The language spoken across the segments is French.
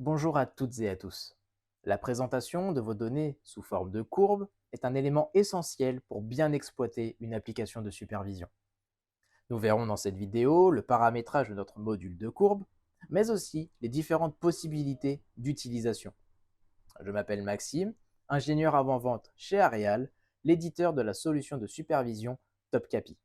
Bonjour à toutes et à tous. La présentation de vos données sous forme de courbe est un élément essentiel pour bien exploiter une application de supervision. Nous verrons dans cette vidéo le paramétrage de notre module de courbe, mais aussi les différentes possibilités d'utilisation. Je m'appelle Maxime, ingénieur avant-vente chez Arial, l'éditeur de la solution de supervision TopCapi.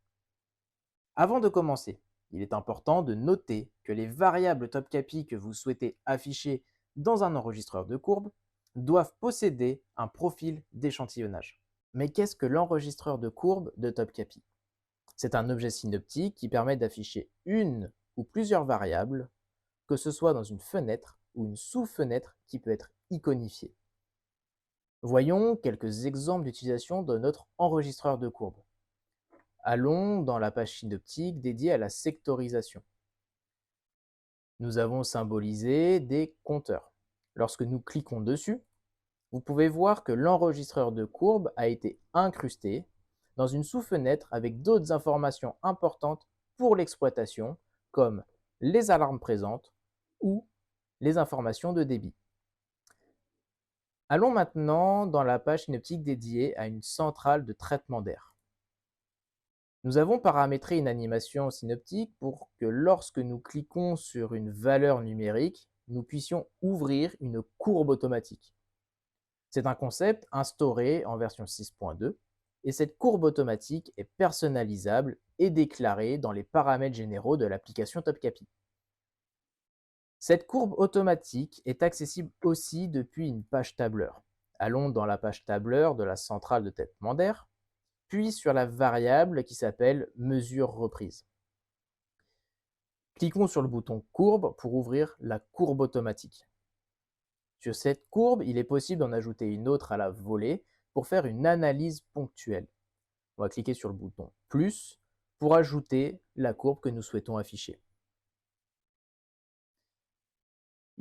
Avant de commencer, il est important de noter que les variables TopCapi que vous souhaitez afficher dans un enregistreur de courbe doivent posséder un profil d'échantillonnage. Mais qu'est-ce que l'enregistreur de courbe de TopCapi? C'est un objet synoptique qui permet d'afficher une ou plusieurs variables, que ce soit dans une fenêtre ou une sous-fenêtre qui peut être iconifiée. Voyons quelques exemples d'utilisation de notre enregistreur de courbe. Allons dans la page synoptique dédiée à la sectorisation. Nous avons symbolisé des compteurs. Lorsque nous cliquons dessus, vous pouvez voir que l'enregistreur de courbe a été incrusté dans une sous-fenêtre avec d'autres informations importantes pour l'exploitation, comme les alarmes présentes ou les informations de débit. Allons maintenant dans la page synoptique dédiée à une centrale de traitement d'air. Nous avons paramétré une animation synoptique pour que lorsque nous cliquons sur une valeur numérique, nous puissions ouvrir une courbe automatique. C'est un concept instauré en version 6.2 et cette courbe automatique est personnalisable et déclarée dans les paramètres généraux de l'application TopCapi. Cette courbe automatique est accessible aussi depuis une page tableur. Allons dans la page tableur de la centrale de traitement d'air, puis sur la variable qui s'appelle mesure reprise. Cliquons sur le bouton courbe pour ouvrir la courbe automatique. Sur cette courbe, il est possible d'en ajouter une autre à la volée pour faire une analyse ponctuelle. On va cliquer sur le bouton plus pour ajouter la courbe que nous souhaitons afficher.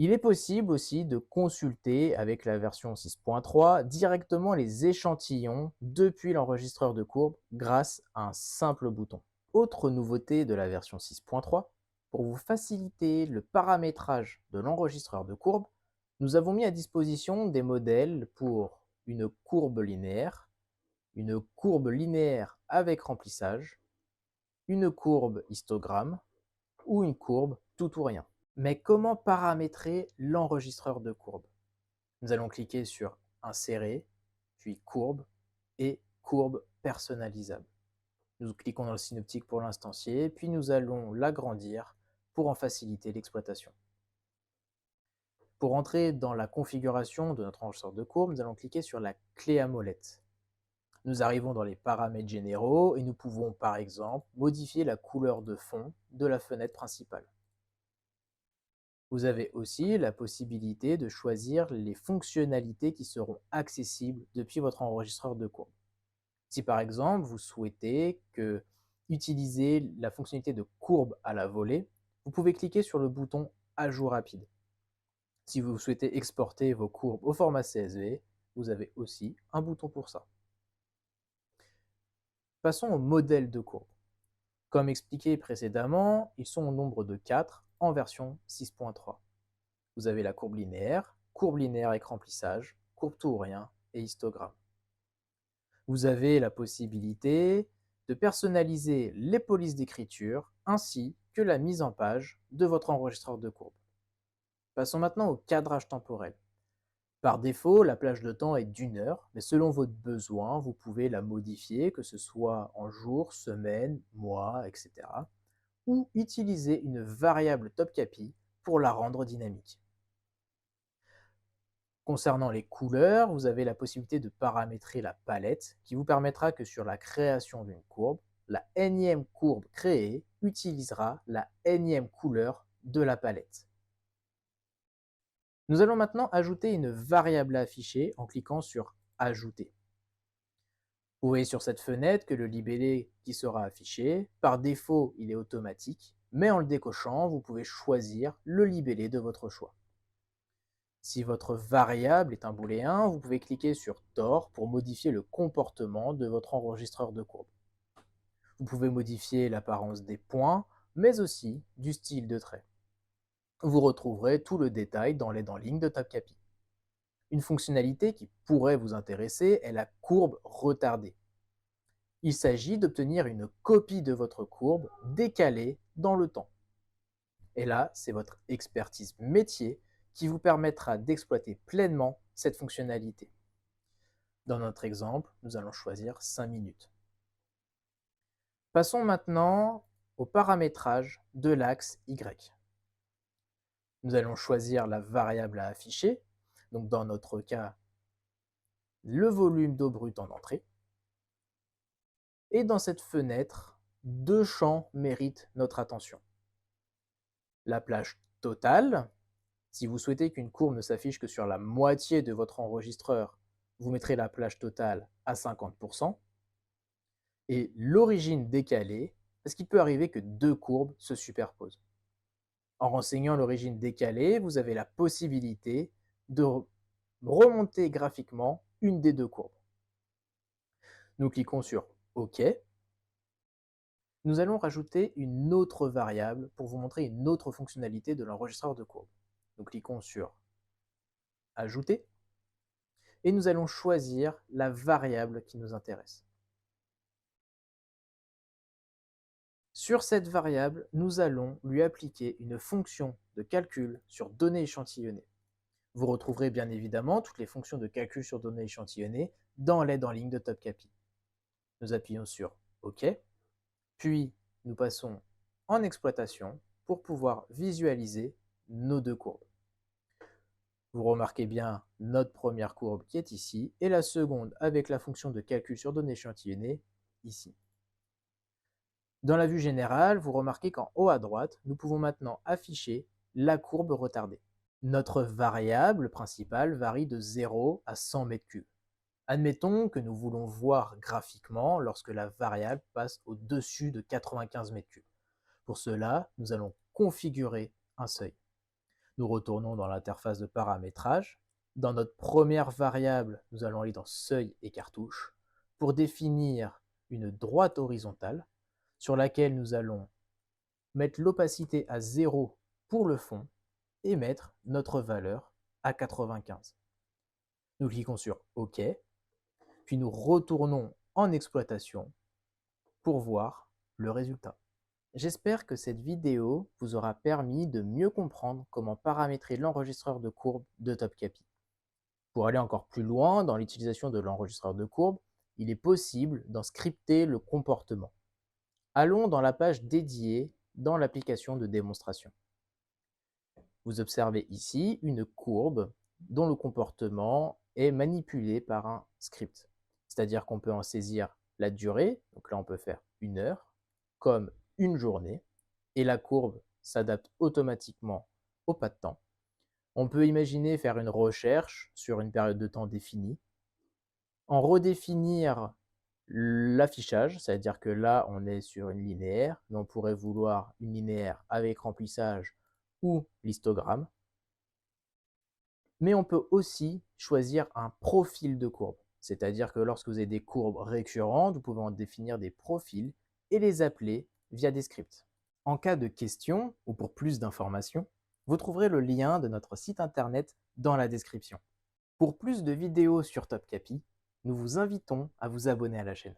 Il est possible aussi de consulter avec la version 6.3 directement les échantillons depuis l'enregistreur de courbe grâce à un simple bouton. Autre nouveauté de la version 6.3, pour vous faciliter le paramétrage de l'enregistreur de courbe, nous avons mis à disposition des modèles pour une courbe linéaire avec remplissage, une courbe histogramme ou une courbe tout ou rien. Mais comment paramétrer l'enregistreur de courbe? Nous allons cliquer sur Insérer, puis Courbe et Courbe personnalisable. Nous cliquons dans le synoptique pour l'instancier, puis nous allons l'agrandir pour en faciliter l'exploitation. Pour entrer dans la configuration de notre enregistreur de courbe, nous allons cliquer sur la clé à molette. Nous arrivons dans les paramètres généraux et nous pouvons par exemple modifier la couleur de fond de la fenêtre principale. Vous avez aussi la possibilité de choisir les fonctionnalités qui seront accessibles depuis votre enregistreur de courbe. Si par exemple vous souhaitez utiliser la fonctionnalité de courbe à la volée, vous pouvez cliquer sur le bouton Ajout rapide. Si vous souhaitez exporter vos courbes au format CSV, vous avez aussi un bouton pour ça. Passons au modèle de courbe. Comme expliqué précédemment, ils sont au nombre de 4 en version 6.3. Vous avez la courbe linéaire avec remplissage, courbe tout ou rien et histogramme. Vous avez la possibilité de personnaliser les polices d'écriture ainsi que la mise en page de votre enregistreur de courbe. Passons maintenant au cadrage temporel. Par défaut, la plage de temps est d'1 heure, mais selon votre besoin, vous pouvez la modifier, que ce soit en jours, semaines, mois, etc. Ou utiliser une variable TopCapi pour la rendre dynamique. Concernant les couleurs, vous avez la possibilité de paramétrer la palette qui vous permettra que sur la création d'une courbe, la énième courbe créée utilisera la énième couleur de la palette. Nous allons maintenant ajouter une variable à afficher en cliquant sur Ajouter. Vous voyez sur cette fenêtre que le libellé qui sera affiché, par défaut, il est automatique, mais en le décochant, vous pouvez choisir le libellé de votre choix. Si votre variable est un booléen, vous pouvez cliquer sur TOR pour modifier le comportement de votre enregistreur de courbe. Vous pouvez modifier l'apparence des points, mais aussi du style de trait. vous retrouverez tout le détail dans l'aide en ligne de TopCapi. Une fonctionnalité qui pourrait vous intéresser est la courbe retardée. Il s'agit d'obtenir une copie de votre courbe décalée dans le temps. Et là, c'est votre expertise métier qui vous permettra d'exploiter pleinement cette fonctionnalité. Dans notre exemple, nous allons choisir 5 minutes. Passons maintenant au paramétrage de l'axe Y. Nous allons choisir la variable à afficher, donc dans notre cas, le volume d'eau brute en entrée. Et dans cette fenêtre, deux champs méritent notre attention. La plage totale, si vous souhaitez qu'une courbe ne s'affiche que sur la moitié de votre enregistreur, vous mettrez la plage totale à 50%. Et l'origine décalée, parce qu'il peut arriver que deux courbes se superposent. En renseignant l'origine décalée, vous avez la possibilité de remonter graphiquement une des deux courbes. Nous cliquons sur OK. Nous allons rajouter une autre variable pour vous montrer une autre fonctionnalité de l'enregistreur de courbe. Nous cliquons sur Ajouter et nous allons choisir la variable qui nous intéresse. Sur cette variable, nous allons lui appliquer une fonction de calcul sur données échantillonnées. Vous retrouverez bien évidemment toutes les fonctions de calcul sur données échantillonnées dans l'aide en ligne de TopCapi. Nous appuyons sur OK, puis nous passons en exploitation pour pouvoir visualiser nos deux courbes. Vous remarquez bien notre première courbe qui est ici et la seconde avec la fonction de calcul sur données échantillonnées ici. Dans la vue générale, vous remarquez qu'en haut à droite, nous pouvons maintenant afficher la courbe retardée. Notre variable principale varie de 0 à 100 m3. Admettons que nous voulons voir graphiquement lorsque la variable passe au-dessus de 95 m3. Pour cela, nous allons configurer un seuil. Nous retournons dans l'interface de paramétrage. Dans notre première variable, nous allons aller dans Seuil et cartouche pour définir une droite horizontale sur laquelle nous allons mettre l'opacité à 0 pour le fond et mettre notre valeur à 95. Nous cliquons sur OK, puis nous retournons en exploitation pour voir le résultat. J'espère que cette vidéo vous aura permis de mieux comprendre comment paramétrer l'enregistreur de courbe de TopCapi. Pour aller encore plus loin dans l'utilisation de l'enregistreur de courbe, il est possible d'en scripter le comportement. Allons dans la page dédiée dans l'application de démonstration. Vous observez ici une courbe dont le comportement est manipulé par un script. C'est-à-dire qu'on peut en saisir la durée, donc là on peut faire 1 heure, comme une journée, et la courbe s'adapte automatiquement au pas de temps. On peut imaginer faire une recherche sur une période de temps définie, en redéfinir l'affichage, c'est-à-dire que là, on est sur une linéaire, mais on pourrait vouloir une linéaire avec remplissage ou l'histogramme. Mais on peut aussi choisir un profil de courbe, c'est-à-dire que lorsque vous avez des courbes récurrentes, vous pouvez en définir des profils et les appeler via des scripts. En cas de questions ou pour plus d'informations, vous trouverez le lien de notre site internet dans la description. Pour plus de vidéos sur TopCapi, nous vous invitons à vous abonner à la chaîne.